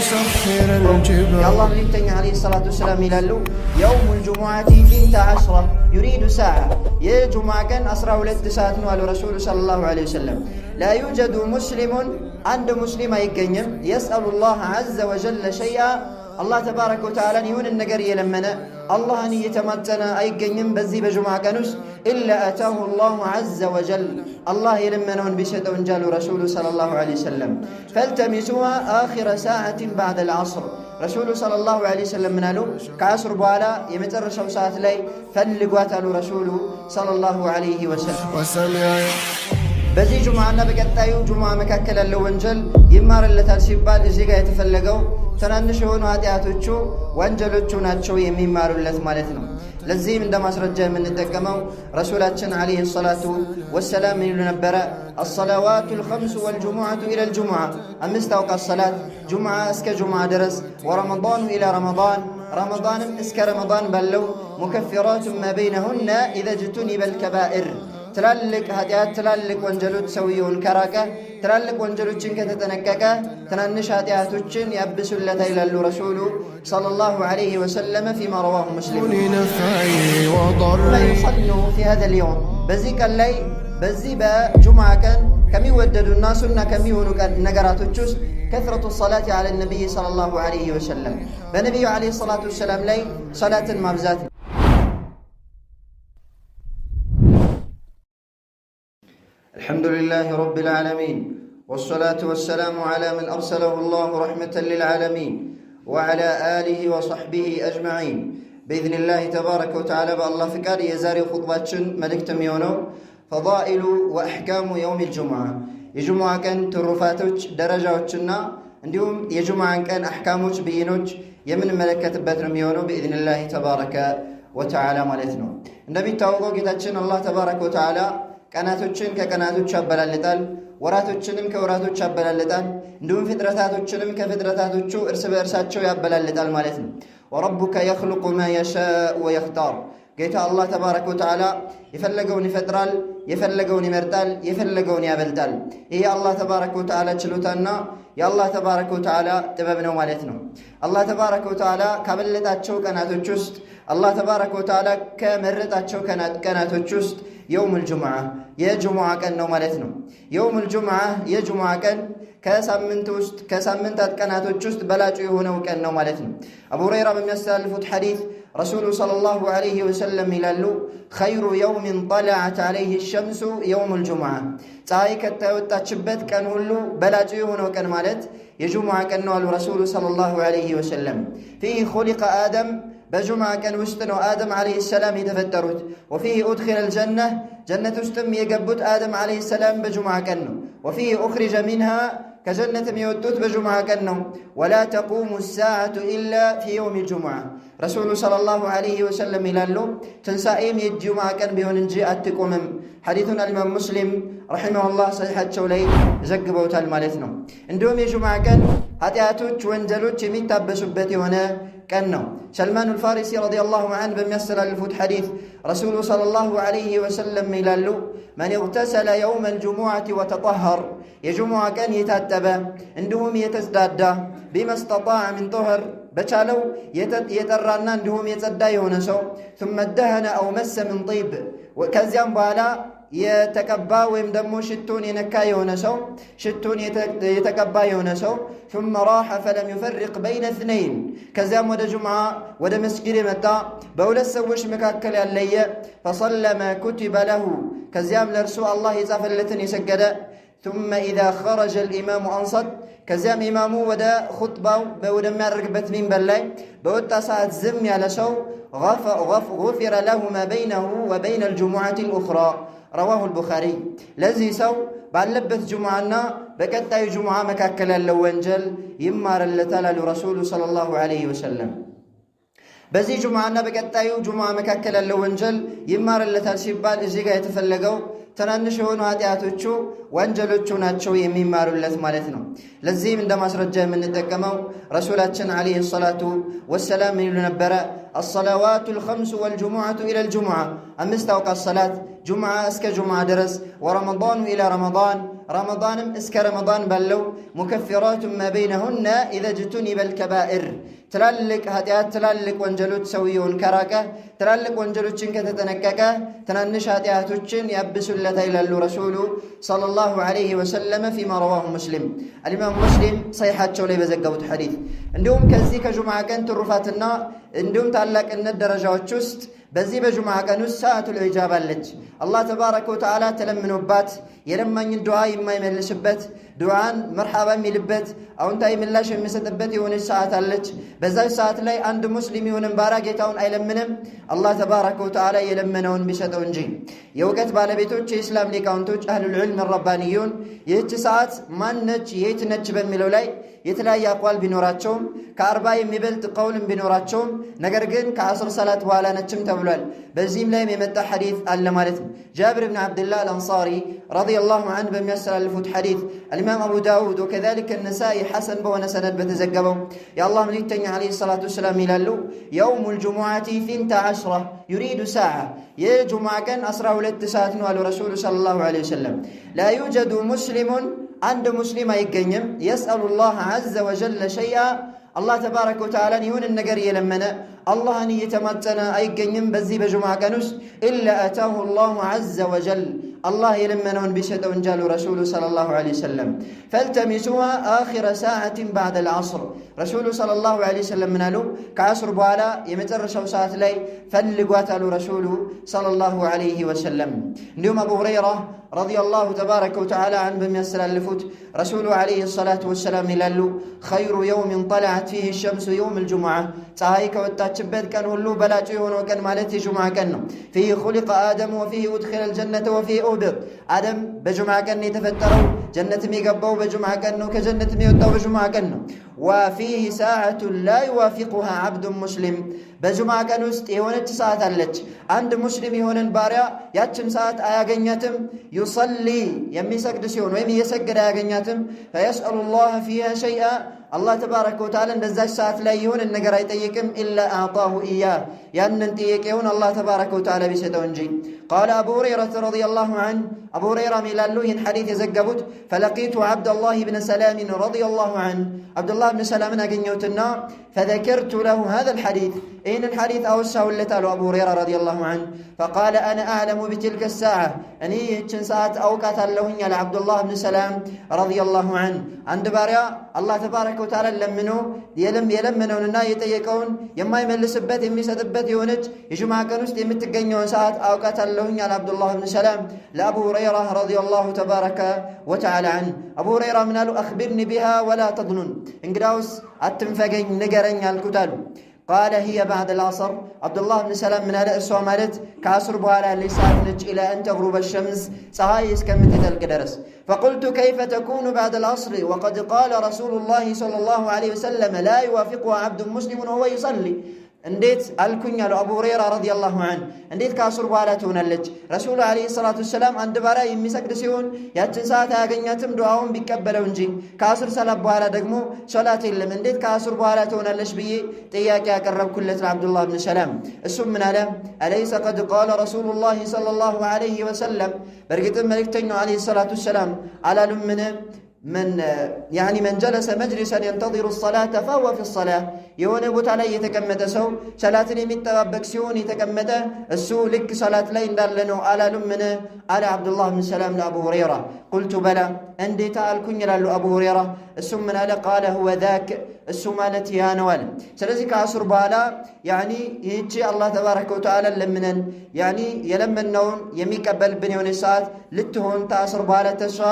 وسخر الجبال يا الله للتني عليه الصلاة والسلام يلالو يوم الجمعة 12 يريد ساعة يا جمعة كان أسرع ولد ساعة على رسول صلى الله عليه وسلم لا يوجد مسلم عند مسلم يقنم يسأل الله عز وجل شيئا الله تبارك وتعالى يهون النقر يلمنا الله أن يتمتنا أي قنم بزي بجمعة كانوس إلا أتاه الله عز وجل الله يلمنون بشد ونجال رسول صلى الله عليه وسلم فالتمسوها آخر ساعة بعد العصر رسول صلى الله عليه وسلم منالو كعصر بوالا يمتر ساعة لي فلقوات رسول صلى الله عليه وسلم በዚህ ጁማዓና በቀጣዩ ጁማዓ መካከል ያለው ወንጀል ይማርለታል ሲባል እዚህ ጋር የተፈለገው ትናንሽ የሆኑ ኃጢአቶቹ ወንጀሎቹ ናቸው የሚማሩለት ማለት ነው። ለዚህም እንደ ማስረጃ የምንጠቀመው ረሱላችን አለይሂ ሰላቱ ወሰላም ይሉ ነበረ الصلوات الخمس والجمعة إلى الجمعة أمست أوقات الصلاة جمعة اسك جمعة درس ورمضان إلى رمضان رمضان اسك رمضان بلو مكفرات ما بينهن إذا اجتنب الكبائر ትላልቅ ኃጢአት ትላልቅ ወንጀሎች ሰውየውን ከራቀ ትላልቅ ወንጀሎችን ከተጠነቀቀ ትናንሽ ኃጢአቶችን ያብሱለታ ይላሉ ረሱሉ ሰለላሁ ዐለይሂ ወሰለም فيما رواه مسلم يصلوا في هذا اليوم በዚህ ቀን ላይ በዚህ በጁምዓ ቀን ከሚወደዱና ሱና ከሚሆኑ ነገራቶች ውስጥ كثرة الصلاة على النبي صلى الله عليه وسلم በነብዩ عليه الصلاة والسلام ላይ ሰላትን ማብዛት الحمد لله رب العالمين والصلاة والسلام على من أرسله الله رحمة للعالمين وعلى آله وصحبه أجمعين بإذن الله تبارك وتعالى بالله فكار يزاري خطباتشن ملكت ميونو فضائل وأحكام يوم الجمعة الجمعة كان ترفاتوش درجاتشنا عندهم الجمعة كان أحكاموش بينوش يمن ملكة باتر ميونو بإذن الله تبارك وتعالى مالتنا النبي تعوضو كتاتشن الله تبارك وتعالى ቀናቶችን ከቀናቶች ያበላልጣል ወራቶችንም ከወራቶች ያበላልጣል እንዲሁም ፍጥረታቶችንም ከፍጥረታቶቹ እርስ በእርሳቸው ያበላልጣል ማለት ነው ወረቡከ يخلق ما يشاء ويختار ጌታ አላህ ተባረከ ወተዓላ የፈለገውን ይፈጥራል የፈለገውን ይመርጣል የፈለገውን ያበልጣል ይሄ አላህ ተባረከ ወተዓላ ችሎታና የአላህ ተባረከ ወተዓላ ጥበብ ነው ማለት ነው አላህ ተባረከ ወተዓላ ካበለጣቸው ቀናቶች ውስጥ አላህ ተባረከ ወተዓላ ከመረጣቸው ቀናቶች ውስጥ يوم الجمعة يا جمعة كان نو مالتنا يوم الجمعة يا جمعة كان كسامنتات كانت وجست بلاجو هنا وكان نو مالتنا أبو هريرة من يستألف حديث رسول صلى الله عليه وسلم يلالو خير يوم طلعت عليه الشمس يوم الجمعة تايك التاوتاتشبت كان هلو بلاجو هنا وكان مالت يا جمعة كان نو الرسول صلى الله عليه وسلم فيه خلق آدم بجمعة كان وستن آدم عليه السلام يتفترت وفيه أدخل الجنة جنة وستم يقبت آدم عليه السلام بجمعة كنو وفيه أخرج منها كجنة ميوتوت بجمعة كنو ولا تقوم الساعة إلا في يوم الجمعة رسول صلى الله عليه وسلم إلالو تنسائم الجمعة كان بهن جاءتكم حديثنا الإمام مسلم رحمه الله صحيحة شولي زقبوت المالثنا عندهم الجمعة كان هاتياتوش وانجلوش ميتابسبتي هنا كأنه سلمان الفارسي رضي الله عنه بميسر الفوت حديث رسول صلى الله عليه وسلم إلالو من اغتسل يوم الجمعة وتطهر يجمع كان يتتبى عندهم يتزداد بما استطاع من طهر بچالو يترانا عندهم يتزدى يونسو ثم ادهن أو مس من طيب وكذيان بالا يتكبى ويمدمو شتون ينكا يونسو شتون يتكبى يونسو ثم راح فلم يفرق بين اثنين كذام ود جمعة ود مسجد متى بولا سوش مكاكل اللي فصلى ما كتب له كذام لرسو الله يزافلتن يسجد ثم إذا خرج الإمام أنصت كذام إمامه ودا خطبة بودا ما ركبت من بلاي بودا ساعة زم على سو غفر له ما بينه وبين الجمعة الأخرى رواه البخاري لذي سو ባለበት ጁምዓና በቀጣዩ ጁምዓ መካከል ያለው ወንጀል ይማርለታል ረሱሉ ሰለላሁ ዐለይሂ ወሰለም በዚህ ጁምዓና በቀጣዩ ጁምዓ መካከል ያለው ወንጀል ይማርለታል ሲባል እዚህ ጋር የተፈለገው ትናንሽ የሆኑ ኃጢአቶቹ ወንጀሎቹ ናቸው የሚማሩለት ማለት ነው ለዚህም እንደ ማስረጃ የምንጠቀመው ረሱላችን አለይሂ ሰላቱ ወሰላም ይሉ ነበረ الصلوات الخمس والجمعة إلى الجمعة أمست أوقات الصلاة جمعة اسك جمعة درس ورمضان إلى رمضان ረመዳንም እስከ ረመዳን ባለው ሙከፊራቱን ማ በይነሁነ ኢዘ ጅቱኒበል ከባኢር ትላልቅ ኃጢአት ትላልቅ ወንጀሎች ሰውየውን ከራቀ ትላልቅ ወንጀሎችን ከተጠነቀቀ ትናንሽ ኃጢአቶችን ያብሱለታል ይላሉ ረሱሉ ሰለላሁ ዐለይሂ ወሰለም ፊማ ረዋሁ ሙስሊም አልኢማም ሙስሊም ሰሒሓቸው ላይ በዘገቡት ሐዲስ። እንዲሁም ከዚህ ከጁምዓ ቀን ትሩፋትና እንዲሁም ታላቅነት ደረጃዎች ውስጥ በዚህ በጁምዓ ቀን ውስጥ ሰዓቱል ኢጃባ አለች። አላህ ተባረከ ወተዓላ ተለምኖባት የለማኝን ዱዓ የማይመልስበት ዱዓን መርሐባ የሚልበት አዎንታዊ ምላሽ የሚሰጥበት የሆነች ሰዓት አለች። በዛች ሰዓት ላይ አንድ ሙስሊም የሆነን ባሪያ ጌታውን አይለምንም አላህ ተባረከ ወተዓላ የለመነውን ቢሰጠው እንጂ። የእውቀት ባለቤቶች የኢስላም ሊቃውንቶች አህሉል ዒልም ረባንዩን ይህች ሰዓት ማነች የት ነች በሚለው ላይ የተለያየ አቋል ቢኖራቸውም ከ40 የሚበልጥ ቀውልም ቢኖራቸውም ነገር ግን ከአስር ሰላት በኋላ ነችም ተብሏል። በዚህም ላይም የመጣ ሐዲስ አለ ማለት ነው። ጃብር ብን ዓብድላህ አልአንሳሪ ረዲየላሁ ዐንሁ በሚያስተላልፉት ሐዲስ አልኢማም አቡ ዳውድ ወከዛሊከ ነሳኢ ሐሰን በሆነ ሰነድ በተዘገበው የአላህ መልእክተኛ ዐለይሂ ሰላቱ ወሰላም ይላሉ የውሙል ጁሙዓቲ ፊንተ ዐሽራ ዩሪዱ ሰዓ የጁሙዓ ቀን 12 ሰዓት ነው አሉ ረሱሉ ሰለላሁ ዐለይሂ ወሰለም። ላ ዩጀዱ ሙስሊሙን አንድ ሙስሊም አይገኝም የስአሉላህ ዐዘ ወጀለ ሸይአ አላህ ተባረከ ወተዓላን ይሁንን ነገር እየለመነ አላህን እየተማጸነ አይገኝም በዚህ በጁምዓ ቀን ውስጥ ኢላ አታሁ አላሁ ዐዘ ወጀል አላህ የለመነውን ቢሰጠው እንጂ አሉ ረሱሉ ሰለላሁ ዐለይሂ ወሰለም። ፈልተሚሱሃ አኺረ ሰዓትን ባዕደል ዐስር ረሱሉ ሰለላሁ ዐለይሂ ወሰለም ምን አሉ? ከዐስር በኋላ የመጨረሻው ሰዓት ላይ ፈልጓት አሉ ረሱሉ ሰለላሁ ዐለይሂ ወሰለም። እንዲሁም አቡ ሁረይራ ረዲየላሁ ተባረከ ወተዓላ ዐንሁ በሚያስተላልፉት ረሱሉ ዐለይሂ ሰላቱ ወሰላም ይላሉ ኸይሩ የውሚን ጠለዐት ፊህ ሸምሱ የውሙል ጁሙዓ ፀሐይ ከወጣችበት ቀን ሁሉ በላጩ የሆነው ቀን ማለት የጁምዓ ቀን ነው። ፊህ ኹሊቀ አደም ወፊህ ኡድኺለል ጀነተ ወፊህ ኡብር አደም በጁምዓ ቀን የተፈጠረው ጀነትም የገባው በጁምዓ ቀን ነው፣ ከጀነትም የወጣው በጁምዓ ቀን ነው። ወፊህ ሰዓቱን ላ ዩዋፊቁሃ ዐብዱን ሙስሊም በጁምዓ ቀን ውስጥ የሆነች ሰዓት አለች አንድ ሙስሊም የሆነን ባሪያ ያችን ሰዓት አያገኛትም ዩሰሊ የሚሰግድ ሲሆን ወይም እየሰገደ አያገኛትም ፈየስአሉላህ ፊሃ ሸይአ አላህ ተባረከ ወተዓላ እንደዛች ሰዓት ላይ የሆነን ነገር አይጠይቅም ኢላ አዕጣሁ ኢያህ ያንን ጥያቄውን አላህ ተባረከ ወተዓላ ቢሰጠው እንጂ። ቃለ አቡ ሁረይረተ ረዲየላሁ ዐንሁ አቡ ሁረይራ ይላሉ ይህን ሐዲስ የዘገቡት ፈለቂቱ ዐብደላህ ብነ ሰላምን ረዲየላሁ ዐንሁ አብዱላህ ብን ሰላምን አገኘሁትና ፈዘከርቱ ለሁ ሃዘል ሐዲስ ይህንን ሐዲስ አወሳሁለት አሉ አቡ ሁረይራ ረዲየላሁ ዐንሁ። ፈቃለ አነ አዕለሙ ቢትልከ ሰዓ እኔ ይህችን ሰዓት አውቃታለሁኝ አለ አብዱላህ ብን ሰላም ረዲየላሁ ዐንሁ። አንድ ባሪያ አላህ ተባረከ ወተዓላ ለምኖ የለመነውንና የጠየቀውን የማይመልስበት የሚሰጥበት የሆነች የጁምዓ ቀን ውስጥ የምትገኘውን ሰዓት አውቃታለሁኝ አለ አብዱላህ ብን ሰላም ለአቡ ሁረይራ ረዲየላሁ ተባረከ ወተዓላ ዐንሁ። አቡ ሁረይራ ምን አሉ? አኽቢርኒ ቢሃ ወላ ተظኑን እንግዳውስ አትንፈገኝ ንገረኝ አልኩት አሉ። ቃለ ሂየ ባዕደል ዐስር አብዱላህ ብን ሰላም ምን አለ? እሷ ማለት ከዐስር በኋላ ያለች ሰዓት ነች ኢላ አን ተግሩበ ሸምስ ፀሐይ እስከምትጠልቅ ድረስ። ፈቁልቱ ከይፈ ተኩኑ ባዕደል ዐስር ወቀድ ቃለ ረሱሉላህ ሰለላሁ ዐለይሂ ወሰለም ላ ዩዋፊቁሃ ዐብዱን ሙስሊሙን ወሁወ ዩሰሊ እንዴት አልኩኝ አሉ አቡ ሁረይራ ረዲየላሁ ዐንሁ። እንዴት ከዐስር በኋላ ትሆናለች? ረሱሉ ዐለይሂ ሰላቱ ወሰላም አንድ ባሪያ የሚሰግድ ሲሆን ያችን ሰዓት አያገኛትም ዱዓውን ቢቀበለው እንጂ ከዐስር ሰላት በኋላ ደግሞ ሶላት የለም። እንዴት ከዐስር በኋላ ትሆናለች ብዬ ጥያቄ ያቀረብኩለት ለአብዱላህ ብን ሰላም። እሱም ምን አለ? አለይሰ ቀድ ቃለ ረሱሉላህ ሰለላሁ ዐለይሂ ወሰለም በእርግጥም መልእክተኛው ዐለይሂ ሰላቱ ወሰላም አላሉምን? መን ጀለሰ መጅሊሰን የንተظሩ ሰላተ ፈሁወ ፊ ሰላህ የሆነ ቦታ ላይ የተቀመጠ ሰው ሰላትን የሚጠባበቅ ሲሆን የተቀመጠ እሱ ልክ ሰላት ላይ እንዳለ ነው አላሉምን? አለ አብዱላህ ብን ሰላም ለአቡ ሁረይራ። ቁልቱ በላ እንዴታ አልኩኝ ይላሉ አቡ ሁረይራ። እሱም ምን አለ? ቃለ ሁወ ዛክ እሱ ማለት ያ ነው አለ። ስለዚህ ከዐስር በኋላ ይህቺ አላህ ተባረከ ወተዓላ ለምነን የለመነውን የሚቀበልብን የሆነ ሰዓት ልትሆን ከዐስር በኋላ ተስፋ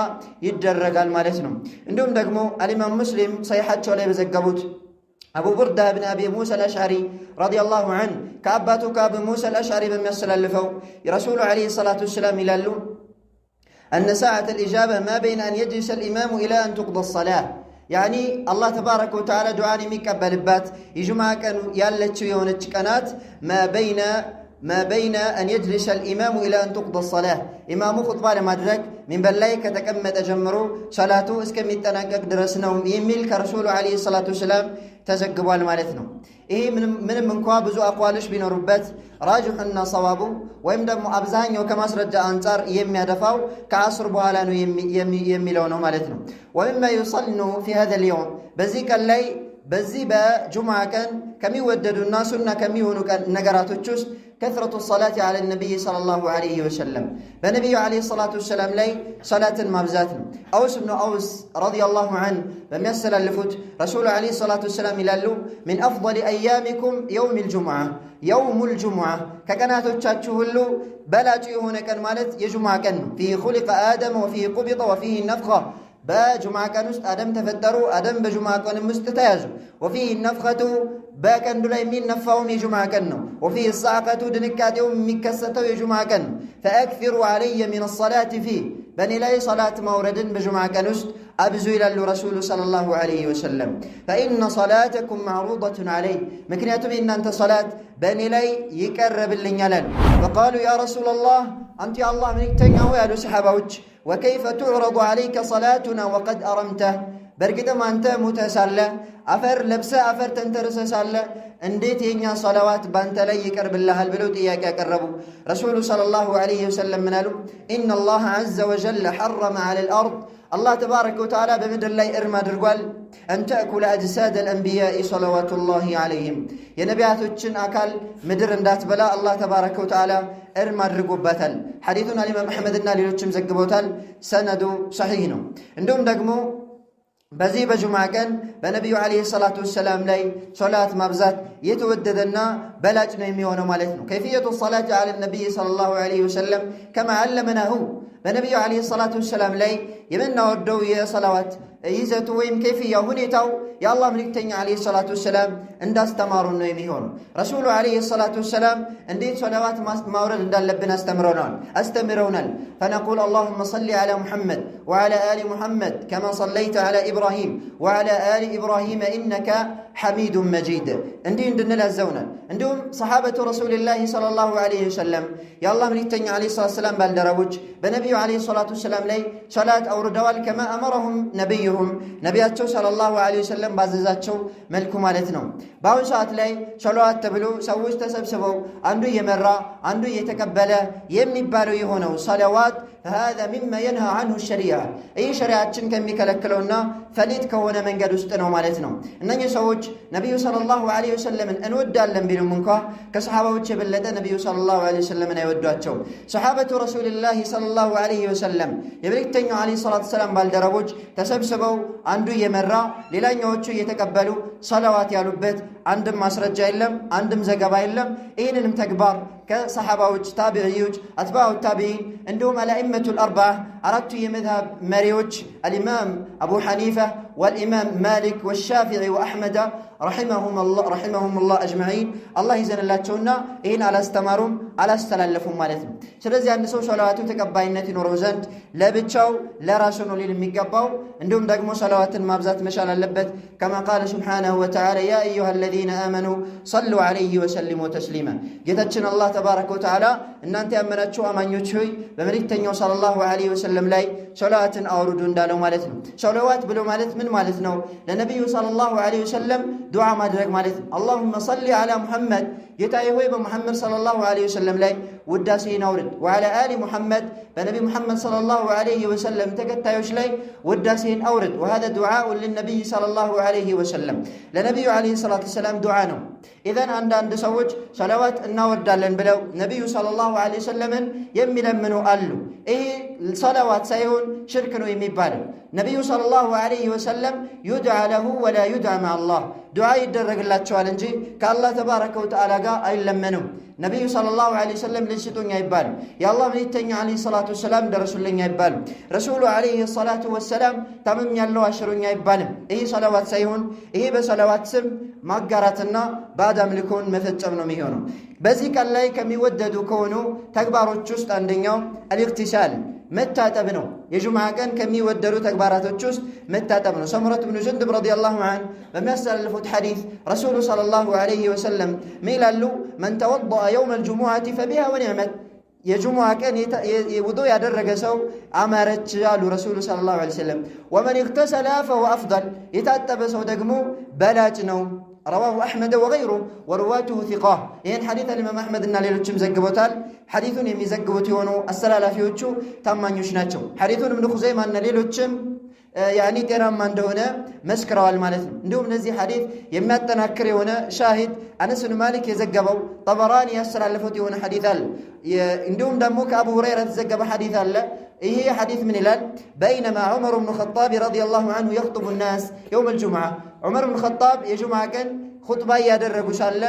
ይደረጋል ማለት ነው። እንዲሁም ደግሞ አልኢማም ሙስሊም ሰሒሓቸው ላይ በዘገቡት አቡ ቡርዳ ብን አቢ ሙሳ አልአሽዓሪ ረዲየላሁ ዐንሁ ከአባቱ ከአቡ ሙሳ አልአሽዓሪ በሚያስተላልፈው የረሱሉ ዐለይሂ ሰላቱ ወሰላም ይላሉ አነ ሰዓተ አልኢጃባ ማ በይነ አን የጅሊሰ አልኢማሙ ኢላ አን ቱቅዳ ሰላህ አላህ ተባረከ ወተዓላ ዱዓን የሚቀበልባት የጁምዓ ቀን ያለችው የሆነች ቀናት ማ በይነ አን የጅሊሰ አልኢማሙ ኢላ አን ቱቅዳ ሰላህ ኢማሙ ኹጥባ ለማድረግ ሚንበር ላይ ከተቀመጠ ጀምሮ ሰላቱ እስከሚጠናቀቅ ድረስ ነው የሚል ከረሱሉ ዐለይሂ ሰላቱ ወሰላም ተዘግቧል ማለት ነው። ይሄ ምንም እንኳ ብዙ አቋሎች ቢኖሩበት ራጅሑና ሰዋቡ ወይም ደግሞ አብዛኛው ከማስረጃ አንጻር የሚያደፋው ከአስር በኋላ ነው የሚለው ነው ማለት ነው። ወሚማ ዩሰኑ ፊ هذا اليوم በዚህ ቀን ላይ በዚህ በጁምዓ ቀን ከሚወደዱና ሱና ከሚሆኑ ነገራቶች ውስጥ ከثرة الصلاة على النبي صلى الله عليه وسلم በነቢዩ عليه الصلاة والسلام ላይ ሰላትን ማብዛት ነው። አውስ ብኑ አውስ رضي الله عنه በሚያስተላልፉት ረሱሉ عليه الصلاة والسلام ይላሉ من أفضل أيامكم يوم الجمعة يوم الجمعة ከቀናቶቻችሁ ሁሉ በላጩ የሆነ ቀን ማለት የጁምዓ ቀን ነው። فيه خلق آدم وفيه قبض وفيه نفخة በጁምዓ ቀን ውስጥ አደም ተፈጠሩ፣ አደም በጁምዓ ቀን ውስጥ ተያዙ። وفيه النفخة በቀንዱ ላይ የሚነፋውም የጁምዓ ቀን ነው። وفيه الصعقة ድንጋጤው የሚከሰተው የጁምዓ ቀን ነው። فأكثروا علي من الصلاة فيه በእኔ ላይ ሰላት ማውረድን በጁምዓ ቀን ውስጥ አብዙ ይላሉ ረሱሉ ሰለላሁ ዐለይሂ ወሰለም። فإن صلاتكم معروضة علي ምክንያቱም የእናንተ ሰላት በእኔ ላይ ይቀርብልኛል። فقالوا يا رسول الله አንተ የአላህ መልእክተኛ ሆይ ያሉ ሰሓባዎች وكيف تعرض عليك صلاتنا وقد أرمته በእርግጥም አንተ ሙተህ ሳለ አፈር ለብሰህ አፈር ተንተርሰህ ሳለ እንዴት የኛ ሰላዋት ባንተ ላይ ይቀርብልሃል ብለው ጥያቄ ያቀረቡ ረሱሉ ሰለላሁ ዐለይሂ ወሰለም ምን አሉ? إن الله عز وجل حرم على الأرض الله تبارك وتعالى በምድር ላይ እርም አድርጓል أن تأكل أجساد الأنبياء صلوات الله عليهم የነቢያቶችን አካል ምድር እንዳትበላ አላህ ተባረከ ወተዓላ እርም አድርጎበታል። ሐዲሱን ኢማም አሕመድና ሌሎችም ዘግበውታል። ሰነዱ ሰሒህ ነው። እንዲሁም ደግሞ በዚህ በጁምዓ ቀን በነቢዩ ዓለይሂ ሰላቱ ወሰላም ላይ ሶላት ማብዛት የተወደደና በላጭ ነው የሚሆነው ማለት ነው። ከይፍየቱ ሰላቲ ዐለ ነቢይ ሰለላሁ ዐለይሂ ወሰለም ከማ ዐለመናሁ በነቢዩ ዓለይሂ ሰላቱ ወሰላም ላይ የምናወርደው የሰላዋት ይዘቱ ወይም ከይፍያ ሁኔታው የአላህ መልእክተኛ ዓለይሂ ሰላቱ ወሰላም እንዳስተማሩን ነው የሚሆነው። ረሱሉ ዓለይሂ ሰላቱ ወሰላም እንዴት ሰላዋት ማውረድ እንዳለብን አስተምረውናል። ፈነቁል اللهم صل على محمد وعلى آل محمد كما صليت على إبراهيم وعلى آل إبراهيم إنك حميد مجيد እንዲህ እንድንል አዘውናል። እንዲሁም ሰሓበቱ ረሱልላህ ሰለላሁ ዐለይሂ ወሰለም የአላህ መልእክተኛ ዓለይሂ ሰላቱ ወሰላም ባልደረቦች በነቢዩ ዓለይሂ ሰላቱ ወሰላም ላይ ሰላት አውርደዋል። ከማ አመረሁም ነቢዩሁም ነቢያቸው ሰለላሁ ዐለይሂ ወሰለም ባዘዛቸው መልኩ ማለት ነው። በአሁኑ ሰዓት ላይ ሰላዋት ተብሎ ሰዎች ተሰብስበው አንዱ እየመራ አንዱ እየተቀበለ የሚባለው የሆነው ሰላዋት فهذا مما ينهى عنه الشريعة أي شريعة كم يكلكلونا فليت كونه من قد استنوا مالتنا إنني سوج نبي صلى الله عليه وسلم أن ودى لهم بينهم منكا كصحابة وتشبلت نبي صلى الله عليه وسلم أن يودوا صحابة رسول الله صلى الله عليه وسلم يبرك تنيو عليه الصلاة والسلام بالدربوج تسبسبوا عنده يمرّا للا يوجو يتقبلوا صلوات يا لبت عندهم مسرج إلهم عندهم زجبا إلهم إنهم تكبر كصحابة تابعيوج أتباع التابعين عندهم الأئمة الأربعة أردت يمذهب مريوج الإمام أبو حنيفة والإمام مالك والشافعي وأحمد رحمهم الله أجمعين الله يزن الله تشونا إن على استمرهم على استلالفهم مالتهم سلزي أن نسو صلوات تكباينة نوروزند لا بتشاو لا راسون للميقباو عندهم دقمو صلوات مابزات مشال اللبت كما قال سبحانه وتعالى يا أيها الذين آمنوا صلوا عليه وسلموا تسليما جتتشن الله تبارك وتعالى إن أنت أمنتشو أمان يتشوي بمريتنيو صلى الله عليه وسلم لاي صلوات أوردون دالو مالتهم صلوات بلو مالت من مالتنا لنبي صلى الله عليه وسلم دعاء مدرك مالت اللهم صل على محمد يتايوي بمحمد صلى الله عليه وسلم لاي وداسين أورد وعلى آل محمد بنبي محمد صلى الله عليه وسلم تكتايوش لاي وداسين أورد وهذا دعاء للنبي صلى الله عليه وسلم لنبي عليه الصلاة والسلام دعانا إذن عند سوج صلوات النورد لن بلو نبي صلى الله عليه وسلم يمن منه قالوا إيه الصلوات سيهون شركنوا يميبالو نبي صلى الله عليه وسلم يدعى له ولا يدعى مع الله دعاء يدرق الله تعالى نجي كالله تبارك وتعالى أي لمنه نبي صلى الله عليه وسلم لنشتون يبال يا الله من يتنى عليه الصلاة والسلام درسول لن يبال رسول عليه الصلاة والسلام تمام يالله أشرون يبال إيه صلوات سيهون إيه بصلوات سم مقارتنا بعد أملكون مفتشمنا ميهونو بذيك الله كم يوددوا كونو تكبارو تشست عندنا الاغتسال መታጠብ ነው። የጁምዓ ቀን ከሚወደዱ ተግባራቶች ውስጥ መታጠብ ነው። ሰምረት ብኑ ጀንድብ ረዲየላሁ ዐንሁ በሚያስተላልፉት ሐዲስ ረሱሉ ሰለላሁ ዐለይሂ ወሰለም ይላሉ መን ተወضأ የውመ الجمعة فبها ونعمت የጁምዓ ቀን ውዱእ ያደረገ ሰው አማረች አሉ ረሱሉ ሰለላሁ ዐለይሂ ወሰለም ወመን اغتسل فهو أفضل የታጠበ ሰው ደግሞ በላጭ ነው رواه أحمد وغيره ورواته ثقة ይህን ሐዲስ الإمام أحمد እና ሌሎችም ዘግበውታል ሐዲሱን የሚዘግቡት የሆኑ አስተላላፊዎቹ ታማኞች ናቸው ሐዲሱን ኢብኑ ኹዘይማ እና ሌሎችም ያኒ ጤናማ እንደሆነ መስክረዋል ማለት ነው እንዲሁም እነዚህ ሐዲስ የሚያጠናክር የሆነ ሻሂድ አነስ ብን ማሊክ የዘገበው ጠበራኒ ያስተላለፈው የሆነ ሐዲስ አለ እንዲሁም ደግሞ ከአቡ ሁረይራ የተዘገበ ሐዲስ አለ ይሄ ሐዲስ ምን ይላል بينما عمر بن الخطاب رضي الله عنه يخطب الناس يوم الجمعة عمر بن الخطاب የጁምዓ ቀን ኹጥባ ያደረጉ ሳለ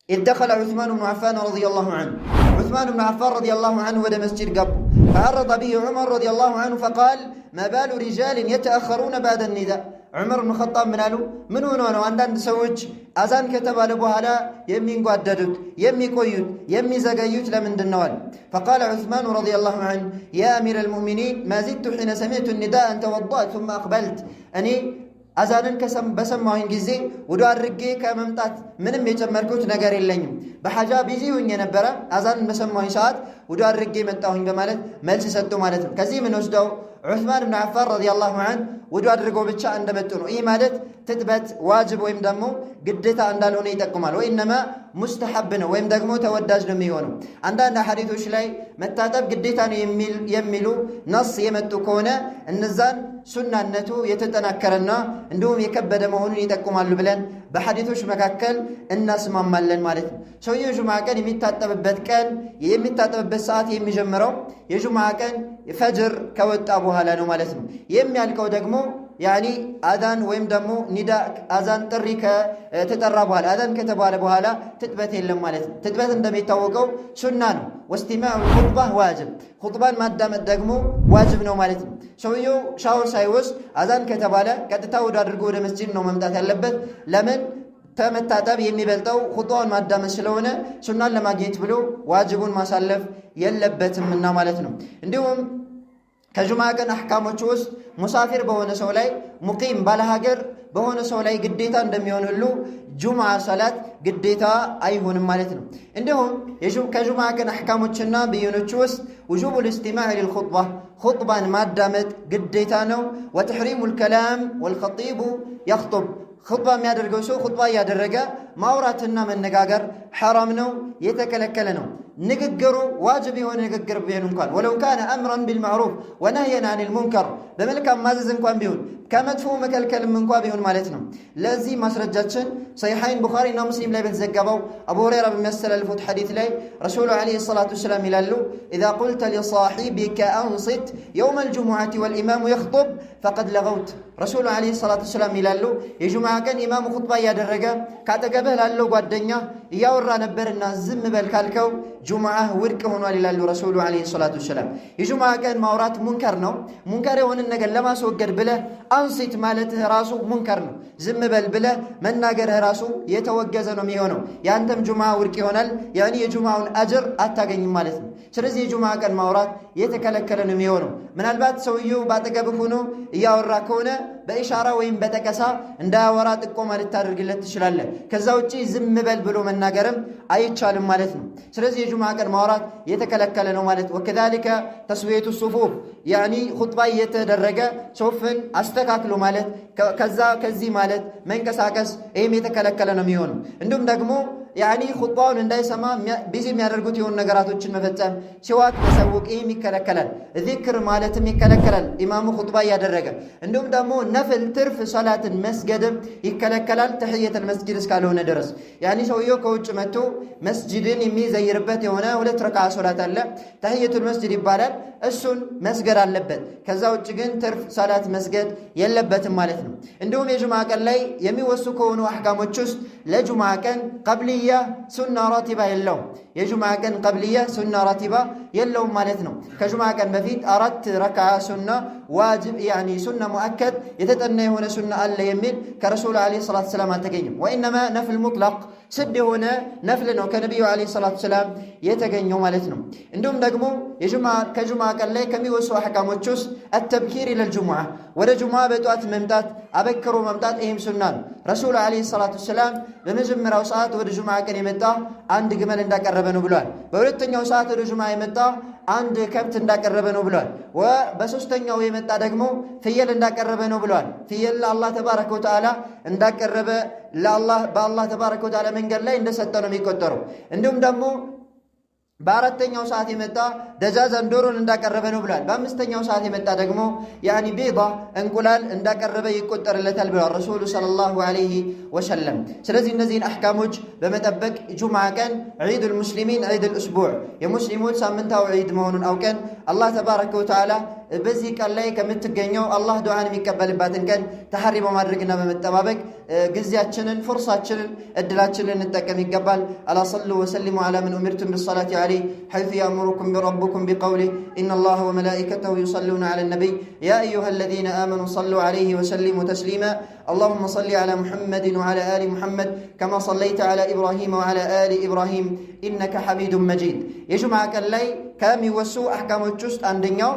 إذ دخل عثمان بن عفان رضي الله عنه عثمان بن عفان رضي الله عنه ودى مسجد قبل فعرض به عمر رضي الله عنه فقال ما بال رجال يتأخرون بعد النداء عمر بن الخطاب من قالوا من هنا وعندنا سوج أذان كتب على بوهلا يمين قددت يمي قيود يمي زقيوت لمن دنوال فقال عثمان رضي الله عنه يا أمير المؤمنين ما زدت حين سمعت النداء أن توضأت ثم أقبلت أني أذانن በሰማሁኝ ጊዜ ወደ አድርጌ ከመምጣት ምንም የጨመርኩት ነገር የለኝም በሐጃ ቢዚ ሆኜ ነበር አዛንን በሰማሁኝ ሰዓት ወደ አድርጌ መጣሁኝ በማለት መልስ ሰጡ ማለት ነው ከዚህ ምን ወስደው ዑስማን ኢብኑ አፋን ረዲየላሁ ዐንሁ ወደ አድርገው ብቻ እንደመጡ ነው ይህ ማለት ትጥበት ዋጅብ ወይም ደግሞ ግዴታ እንዳልሆነ ይጠቁማል ወይንማ ሙስተሐብ ነው ወይም ደግሞ ተወዳጅ ነው የሚሆነው አንዳንድ ሐዲሶች ላይ መታጠብ ግዴታ ነው የሚሉ ነስ የመጡ ከሆነ እነዛን ሱናነቱ የተጠናከረና እንዲሁም የከበደ መሆኑን ይጠቁማሉ ብለን በሐዲሶች መካከል እናስማማለን ማለት ነው ሰውየው ጁምዓ ቀን የሚታጠብበት ሰዓት የሚጀምረው የጁምዓ ቀን ፈጅር ከወጣ በኋላ ነው ማለት ነው የሚያልቀው ደግሞ ያኒ አዛን ወይም ደግሞ ኒዳ አዛን ጥሪ ከተጠራ በኋላ አዛን ከተባለ በኋላ ትጥበት የለም ማለት ነው ትጥበት እንደሚታወቀው ሱና ነው ወስቲማዑ ኹጥባህ ዋጅብ ኹጥባን ማዳመጥ ደግሞ ዋጅብ ነው ማለት ነው ሰውየው ሻወር ሳይወስድ አዛን ከተባለ ቀጥታ ወደ አድርጎ ወደ መስጂድ ነው መምጣት ያለበት ለምን ተመታጠብ የሚበልጠው ኹጥባውን ማዳመጥ ስለሆነ ሱናን ለማግኘት ብሎ ዋጅቡን ማሳለፍ የለበትምና ማለት ነው እንዲሁም ከጁምዓ ቀን አህካሞች ውስጥ ሙሳፊር በሆነ ሰው ላይ ሙቂም ባለሀገር በሆነ ሰው ላይ ግዴታ እንደሚሆን ሁሉ ጁምዓ ሰላት ግዴታ አይሆንም ማለት ነው እንዲሁም ከጁምዓ ቀን አህካሞችና ብይኖች ውስጥ وجوب الاستماع للخطبة خطبة ማዳመጥ ግዴታ ነው وتحريم الكلام والخطيب يخطب خطبة የሚያደርገው ሰው خطبة ያደረገ ማውራትና መነጋገር حرام ነው የተከለከለ ነው ንግግሩ ዋጅብ የሆነ ንግግር ቢሆን እንኳን ولو كان امرا بالمعروف ونهيا عن المنكر በመልካም ማዘዝ እንኳን ቢሆን ከመጥፎ መከልከልም እንኳን ቢሆን ማለት ነው ለዚህ ማስረጃችን ሰሒሐይን ቡኻሪ እና ሙስሊም ላይ በተዘገበው አቡ ሁረይራ በሚያስተላልፉት ሐዲስ ላይ ረሱሉ አለይሂ ሰላቱ ወሰላም ይላሉ اذا قلت لصاحبك انصت يوم الجمعه والامام يخطب فقد لغوت ረሱሉ አለይሂ ሰላቱ ወሰላም ይላሉ የጁምዓ ቀን ኢማሙ ኹጥባ ያደረገ ካጠገብህ ላለው ጓደኛ ያወራ ነበርና ዝም በል ካልከው ጁምዓ ውድቅ ሆኗል ይላሉ ረሱሉ አለይሂ ሰላቱ ወሰላም የጁምዓ ቀን ማውራት ሙንከር ነው ሙንከር የሆነ ነገር ለማስወገድ ብለህ አንሲት ማለትህ ራሱ ሙንከር ነው ዝም በል ብለህ መናገርህ ራሱ የተወገዘ ነው የሚሆነው ያንተም ጁምዓ ውድቅ ይሆናል ያኒ የጁምዓውን አጅር አታገኝም ማለት ነው ስለዚህ የጁምዓ ቀን ማውራት የተከለከለ ነው የሚሆነው ምናልባት ሰውየው ባጠገብህ ሆኖ ያወራ ከሆነ በኢሻራ ወይም በተቀሳ እንዳያወራ ጥቆማ ልታደርግለት ትችላለህ ከዛ ውጪ ዝም በል ብሎ መናገርም አይቻልም ማለት ነው ስለዚህ የጁምዓ ቀን ማውራት የተከለከለ ነው ማለት ወከذلك ተስዊየቱ ሱፉፍ ያኒ ኹጥባ የተደረገ ሶፍን አስተካክሎ ማለት ከዚህ ማለት መንቀሳቀስ ይሄም የተከለከለ ነው የሚሆነው እንዲሁም ደግሞ ያኒ ኹጥባውን እንዳይሰማ ቢዚ የሚያደርጉት የሆኑ ነገራቶችን መፈጸም ሲዋክ መሰውቅ ይሄም ይከለከላል ዚክር ማለትም ይከለከላል ኢማሙ ኹጥባ ያደረገ እንዲሁም ደግሞ ነፍል ትርፍ ሶላትን መስገድም ይከለከላል ተህየተል መስጂድ እስካልሆነ ድረስ ያኒ ሰውየው ከውጭ መጥቶ መስጂድን የሚዘይርበት የሆነ 2 ረካዓ ሶላት አለ ተህየቱል መስጂድ ይባላል እሱን መስገድ አለበት ከዛ ውጭ ግን ትርፍ ሶላት መስገድ የለበትም ማለት ነው እንዲሁም የጁምዓ ቀን ላይ የሚወሱ ከሆኑ አህካሞች ውስጥ ለጁምዓ ቀን ቀብልያ ሱና ራቲባ የለውም የጁምዓ ቀን ቀብልያ ሱና ራቲባ የለውም ማለት ነው ከጁምዓ ቀን በፊት 4 ረካዓ ሱና ዋጅብ ያኒ ሱና ሙአከድ የተጠና የሆነ ሱና አለ የሚል ከረሱል አለይሂ ሰላቱ ሰላም አልተገኘም ወኢንማ ነፍል ሙጥለቅ ስድ የሆነ ነፍል ነው ከነብዩ አለይሂ ሰላቱ ሰላም የተገኘው ማለት ነው እንዲሁም ደግሞ ከጁምዓ ቀን ላይ ከሚወሱ አህካሞች ውስጥ التبكير الى الجمعه ወደ ጁምዓ በጧት መምጣት አበክሮ መምጣት ይሄም ሱና ነው ረሱል አለይሂ ሰላቱ ሰላም በመጀመሪያው ሰዓት ወደ ጁምዓ ቀን የመጣ አንድ ግመል እንዳቀረበ ነው ብሏል በሁለተኛው ሰዓት ወደ ጁምዓ የመጣ አንድ ከብት እንዳቀረበ ነው ብሏል። በሶስተኛው የመጣ ደግሞ ፍየል እንዳቀረበ ነው ብሏል። ፍየል ለአላህ ተባረከ ወተዓላ እንዳቀረበ በአላህ ተባረከ ወተዓላ መንገድ ላይ እንደሰጠ ነው የሚቆጠረው። እንዲሁም ደግሞ በአራተኛው ሰዓት የመጣ ደጃዛን ዶሮን እንዳቀረበ ነው ብሏል። በአምስተኛው ሰዓት የመጣ ደግሞ ቤዳ እንቁላል እንዳቀረበ ይቆጠርለታል ብሏል ረሱሉ ሰለላሁ ዐለይሂ ወሰለም። ስለዚህ እነዚህን አሕካሞች በመጠበቅ ጁምዓ ቀን ዒዱል ሙስሊሚን ዒዱል እስቡዕ የሙስሊሞች ሳምንታዊ ዒድ መሆኑን አውቀን አላህ ተባረከ ወተዓላ በዚህ ቀን ላይ ከምትገኘው አላህ ዱዓን የሚቀበልባትን ቀን ተሐሪ በማድረግና በመጠባበቅ ጊዜያችንን፣ ፍርሳችንን፣ እድላችንን እንጠቀም ይገባል። አላ ሰሉ ወሰሊሙ ዐላ መን ኡሚርቱም ቢሰላቲ ዐለይሂ ሐይሱ ያእሙሩኩም ረቡኩም ቢቀውሊሂ ኢነላሀ ወመላኢከተሁ ዩሰሉነ ዐለ ነቢይ ያ አዩሃ አለዚነ አመኑ ሰሉ ዐለይሂ ወሰሊሙ ተስሊማ اللهم صل على محمد وعلى آل محمد كما صليت على إبراهيم وعلى آل إبراهيم إنك حميد مجيد يجمع كاللي كم يوسو أحكام الجست عندنا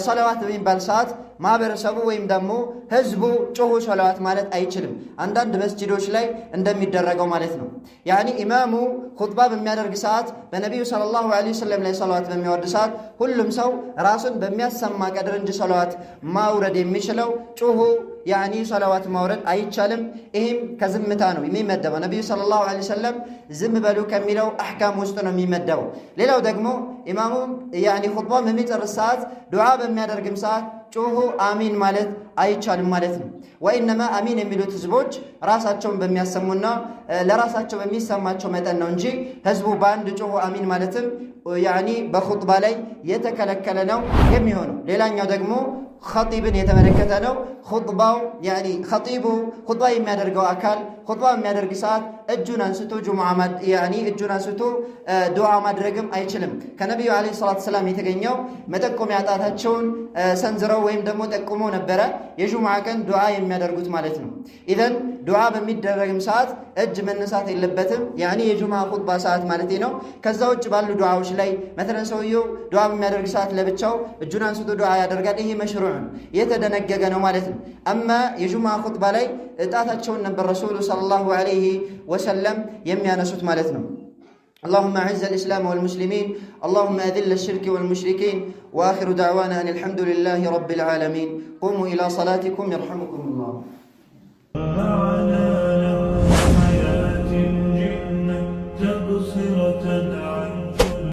صلوات بين بالسات ما برسبو ويم دمو هزبو جوه صلوات مالت أي كلم عندنا مسجدوش لي عندما يدرجوا مالتنا يعني إمامو خطبة بميادر قصات بنبي صلى الله عليه وسلم لي صلوات بميادر قصات كلهم سو راسن بمياسم ما قدرنج صلوات ما ورد يمشلو جوه يعني صلوات مورد أي كلام إهم كزمتانو يمدوا النبي صلى الله عليه وسلم زم بلو كملوا أحكام مستنا يمدوا ليلو دقمو إمامو يعني خطبة مميت الرسات دعاء بميادر قمسات ጮሆ አሚን ማለት አይቻልም ማለት ነው። ወኢነማ አሚን የሚሉት ህዝቦች ራሳቸውን በሚያሰሙና ለራሳቸው በሚሰማቸው መጠን ነው እንጂ ህዝቡ ባንድ ጮሆ አሚን ማለትም ያኒ በኹጥባ ላይ የተከለከለ ነው የሚሆነው። ሌላኛው ደግሞ ኸጢብን የተመለከተ ነው። ኹጥባው ያኒ ኸጢቡ ኹጥባ የሚያደርገው አካል ኹጥባ የሚያደርግ ሰዓት እጁን አንስቶ እጁን አንስቶ ዱዓ ማድረግም አይችልም። ከነቢዩ ዓለይሂ ሰላቱ ሰላም የተገኘው መጠቆሚያ ጣታቸውን ሰንዝረው ወይም ደግሞ ጠቁመው ነበረ የጁምዓ ቀን ዱዓ የሚያደርጉት ማለት ነው። ኢዘን ዱዓ በሚደረግም ሰዓት እጅ መነሳት የለበትም። ያኒ የጁምዓ ኹጥባ ሰዓት ማለት ነው። ከዛ ውጭ ባሉ ዱዓዎች ላይ መተለን ሰውየው ዱዓ በሚያደርግ ሰዓት ለብቻው እጁን አንስቶ ዱዓ ያደርጋል። ይሄ መሽሩዕ የተደነገገ ነው ማለት ነው። አማ የጁምዓ ኹጥባ ላይ ጣታቸውን ነበር ረሱሉ ሰለላሁ ዐለይሂ ወሰለም የሚያነሱት ማለት ነው። اللهم أعز الإسلام والمسلمين اللهم أذل الشرك والمشركين وآخر دعوانا أن الحمد لله رب العالمين قوموا إلى صلاتكم يرحمكم الله.